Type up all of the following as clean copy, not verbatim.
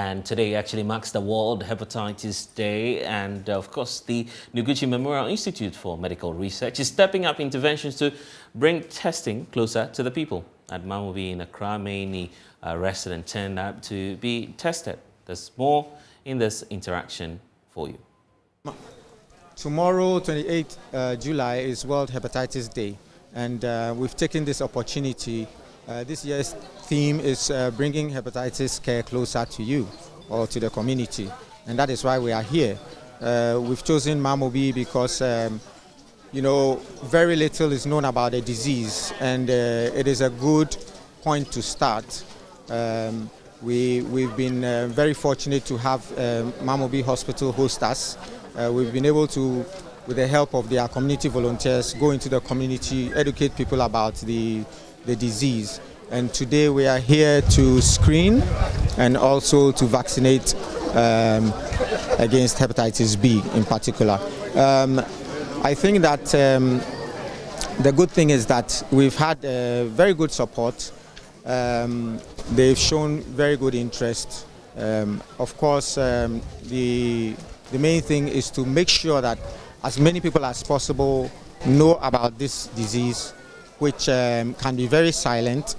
and today actually marks the World Hepatitis Day. And of course, the Noguchi Memorial Institute for Medical Research is stepping up interventions to bring testing closer to the people. At Mamobi in Accra, many residents turned up to be tested. There's more in this interaction for you. Tomorrow, 28th July, is World Hepatitis Day, and we've taken this opportunity. This year's theme is bringing hepatitis care closer to you or to the community, and that is why we are here. We've chosen Mamobi because very little is known about the disease, and it is a good point to start. We've been very fortunate to have Mamobi Hospital host us. We've been able to, with the help of their community volunteers, go into the community, educate people about the disease. And today we are here to screen and also to vaccinate against hepatitis B in particular. I think that the good thing is that we've had very good support. They've shown very good interest. Of course, the main thing is to make sure that as many people as possible know about this disease, which can be very silent.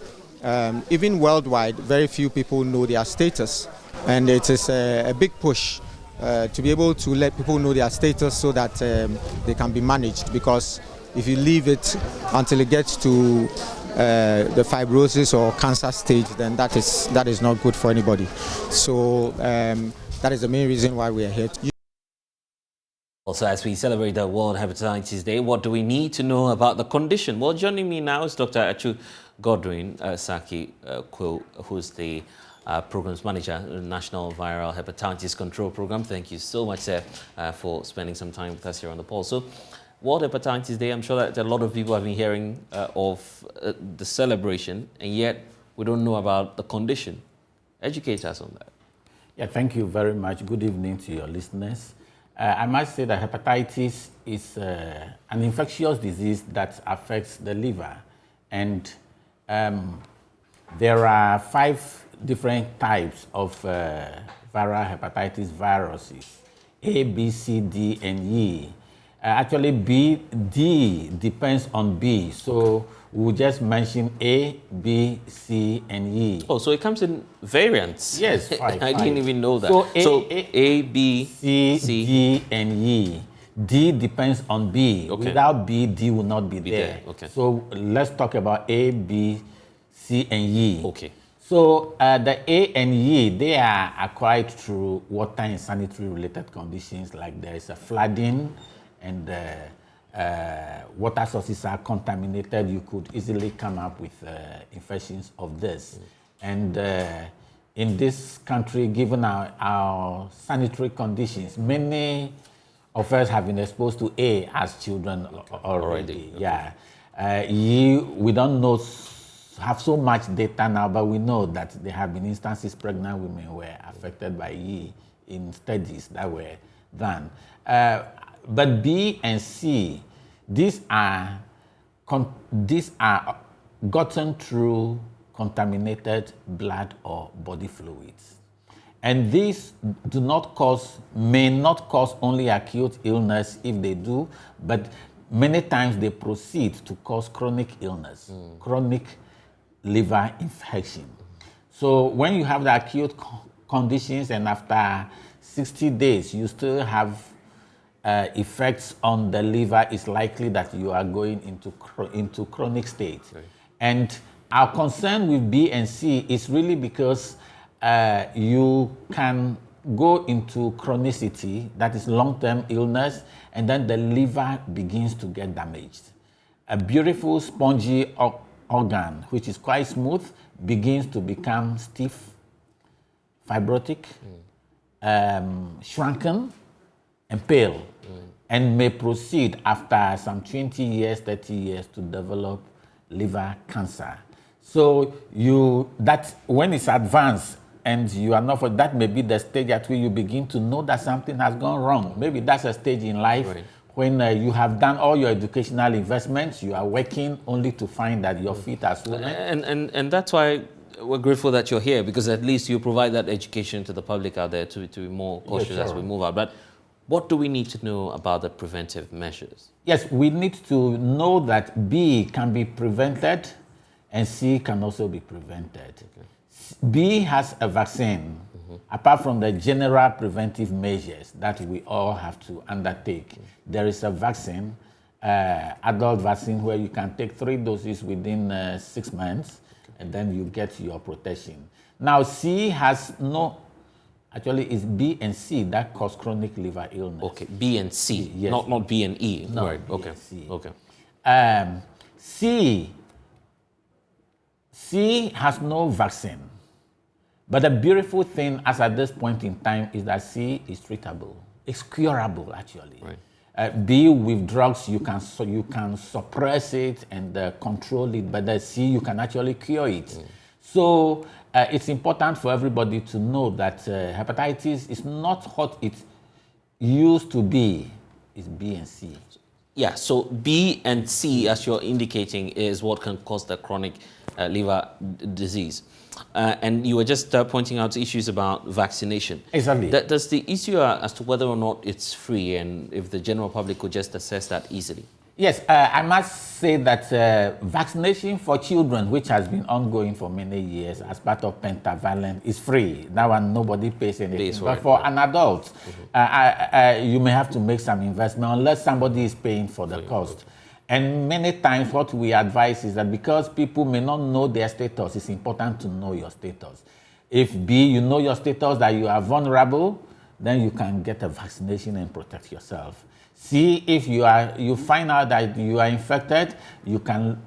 Even worldwide, very few people know their status, and it is a big push to be able to let people know their status so that they can be managed, because if you leave it until it gets to the fibrosis or cancer stage, then that is not good for anybody. So that is the main reason why we are here. Also, as we celebrate the World Hepatitis Day, what do we need to know about the condition? Well, joining me now is Dr. Achu Godwin Saki Quill, who's the Programs Manager of the National Viral Hepatitis Control Program. Thank you so much, sir, for spending some time with us here on the Pulse. So, World Hepatitis Day, I'm sure that a lot of people have been hearing of the celebration, and yet we don't know about the condition. Educate us on that. Yeah, thank you very much. Good evening to your listeners. I must say that hepatitis is an infectious disease that affects the liver, and there are 5 different types of viral hepatitis viruses: A, B, C, D, and E. Actually, D depends on B, so we'll just mention A, B, C, and E. Oh, so it comes in variants? Yes, 5. I didn't even know that. So A, B, C, D, and E. D depends on B. Okay. Without B, D will not be there. Okay. So let's talk about A, B, C, and E. Okay. So the A and E, they are acquired through water and sanitary related conditions, like there is a flooding and water sources are contaminated. You could easily come up with infections of this. And in this country, given our sanitary conditions, many of us have been exposed to A as children already. Okay. Yeah. We don't know, have so much data now, but we know that there have been instances pregnant women were affected by E in studies that were done. But B and C, these are gotten through contaminated blood or body fluids. And these may not cause only acute illness if they do, but many times they proceed to cause chronic illness, chronic liver infection. So when you have the acute conditions and after 60 days you still have effects on the liver, it's likely that you are going into chronic state. Right. And our concern with B and C is really because you can go into chronicity, that is long-term illness, and then the liver begins to get damaged. A beautiful spongy organ, which is quite smooth, begins to become stiff, fibrotic, shrunken, and pale, and may proceed after some 20 years, 30 years to develop liver cancer. So that when it's advanced and you are not for that, may be the stage at which you begin to know that something has gone wrong. Maybe that's a stage in life when you have done all your educational investments, you are working only to find that your feet are swollen. And that's why we're grateful that you're here because at least you provide that education to the public out there to be more cautious as we move out. But what do we need to know about the preventive measures? Yes, we need to know that B can be prevented and C can also be prevented. Okay. B has a vaccine, apart from the general preventive measures that we all have to undertake. There is a vaccine, adult vaccine, where you can take 3 doses within 6 months, and then you get your protection. Now, C has no, actually it's B and C that cause chronic liver illness. Okay, B and C, yes. not B and E. No, right, B okay. and C. Okay. C has no vaccine. But the beautiful thing as at this point in time is that C is treatable. It's curable, actually. Right. B, with drugs, you can suppress it and control it, but the C, you can actually cure it. So it's important for everybody to know that hepatitis is not what it used to be. It's B and C. Yeah, so B and C, as you're indicating, is what can cause the chronic liver disease. And you were just pointing out issues about vaccination. Exactly. Does the issue as to whether or not it's free and if the general public could just assess that easily? Yes, I must say that vaccination for children, which has been ongoing for many years as part of pentavalent, is free. That one, nobody pays anything. But for an adult, you may have to make some investment unless somebody is paying for the cost. And many times what we advise is that because people may not know their status, it's important to know your status. If B, you know your status, that you are vulnerable, then you can get a vaccination and protect yourself. C, if you find out that you are infected, you can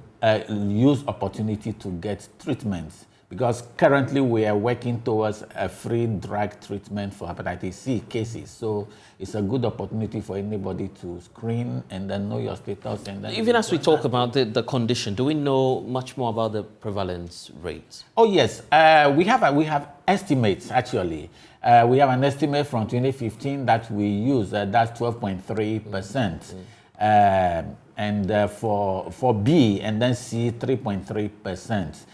use opportunity to get treatments. Because currently we are working towards a free drug treatment for hepatitis C cases. So it's a good opportunity for anybody to screen and then know your status. And then even as we talk about the condition, do we know much more about the prevalence rates? Oh yes, we have estimates actually. We have an estimate from 2015 that we use. That's 12.3%. And for B and then C, 3.3%.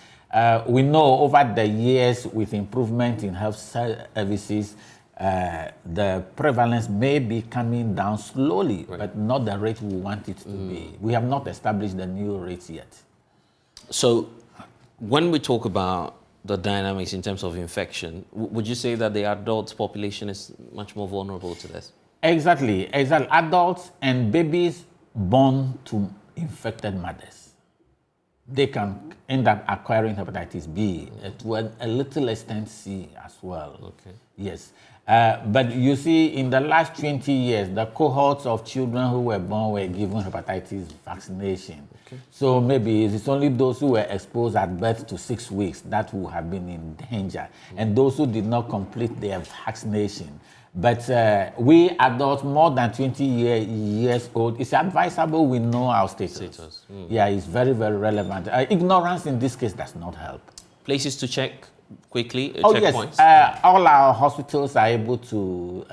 We know over the years with improvement in health services, the prevalence may be coming down slowly, but not the rate we want it to be. We have not established the new rates yet. So when we talk about the dynamics in terms of infection, would you say that the adult population is much more vulnerable to this? Exactly. Adults and babies born to infected mothers, they can end up acquiring hepatitis B, to a little extent C as well. Okay. Yes. But you see, in the last 20 years, the cohorts of children who were born were given hepatitis vaccination. Okay. So maybe it's only those who were exposed at birth to 6 weeks that will have been in danger, and those who did not complete their vaccination. But we adults more than 20 years old, it's advisable we know our status. Yeah, it's very, very relevant. Ignorance in this case does not help. Places to check quickly, checkpoints? Yes. All our hospitals are able to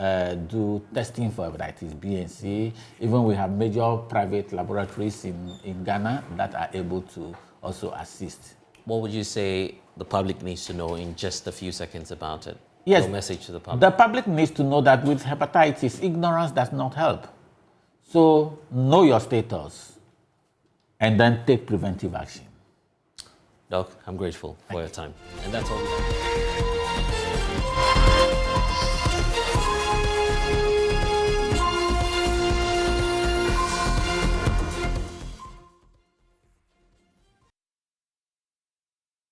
do testing for hepatitis B and C. Even we have major private laboratories in Ghana that are able to also assist. What would you say the public needs to know in just a few seconds about it? Yes, no message to the public. The public needs to know that with hepatitis, ignorance does not help. So know your status and then take preventive action. Doc, I'm grateful for your time. And that's all we have.